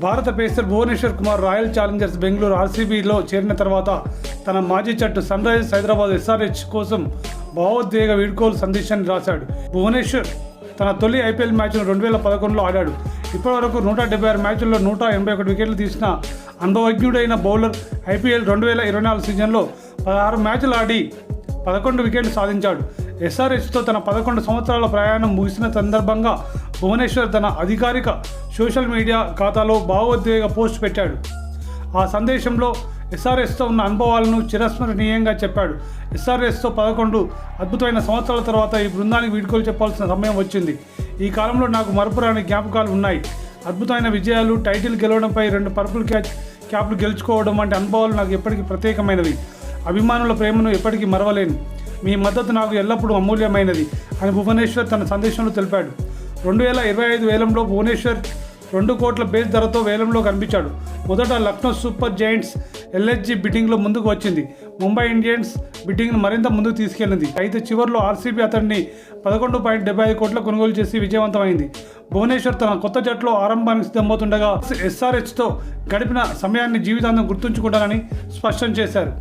భారత pacer Bhuvneshwar Kumar royal challengers Bengaluru ఆర్సీబీలో చేరిన తర్వాత తన మాజీ జట్టు సన్ రైజర్స్ హైదరాబాద్ ఎస్ఆర్హెచ్ కోసం భావోద్వేగ వీడ్కోలు సందేశాన్ని రాశాడు. భువనేశ్వర్ తన తొలి ఐపీఎల్ మ్యాచ్ను 2011లో ఆడాడు. ఇప్పటివరకు 176 మ్యాచ్ల్లో 181 వికెట్లు తీసిన అనుభవజ్ఞుడైన బౌలర్ ఐపీఎల్ 2024 సీజన్లో 16 మ్యాచ్లు ఆడి 11 వికెట్లు సాధించాడు. ఎస్ఆర్హెచ్తో తన 11 సంవత్సరాల ప్రయాణం ముగిసిన సందర్భంగా భువనేశ్వర్ తన అధికారిక సోషల్ మీడియా ఖాతాలో భావోద్వేగ పోస్ట్ పెట్టాడు. ఆ సందేశంలో ఎస్ఆర్హెచ్తో ఉన్న అనుభవాలను చిరస్మరణీయంగా చెప్పాడు. ఎస్ఆర్హెచ్తో 11 అద్భుతమైన సంవత్సరాల తర్వాత ఈ బృందానికి వీడ్కోలు చెప్పాల్సిన సమయం వచ్చింది. ఈ కాలంలో నాకు మరపురాని జ్ఞాపకాలు ఉన్నాయి. అద్భుతమైన విజయాలు, టైటిల్ గెలవడంపై 2 పర్పుల్ క్యాప్లు గెలుచుకోవడం వంటి అనుభవాలు నాకు ఎప్పటికీ ప్రత్యేకమైనవి. అభిమానుల ప్రేమను ఎప్పటికీ మరవలేను. మీ మద్దతు నాకు ఎల్లప్పుడూ అమూల్యమైనది అని భువనేశ్వర్ తన సందేశంలో తెలిపాడు. 2025 వేలంలో భువనేశ్వర్ 2 కోట్ల బేస్ ధరతో వేలంలో కనిపించాడు. మొదట లక్నో సూపర్ జైంట్స్ ఎల్ఎస్జీ బిడ్డింగ్లో ముందుకు వచ్చింది. ముంబై ఇండియన్స్ బిడ్డింగ్ను మరింత ముందుకు తీసుకెళ్లింది. అయితే చివరిలో ఆర్సీబీ అతడిని 11.75 కోట్ల కొనుగోలు చేసి విజయవంతమైంది. భువనేశ్వర్ తన కొత్త జట్టులో ఆరంభానికి సిద్ధమవుతుండగా ఎస్ఆర్హెచ్తో గడిపిన సమయాన్ని జీవితాంతం గుర్తుంచుకుంటానని స్పష్టం చేశారు.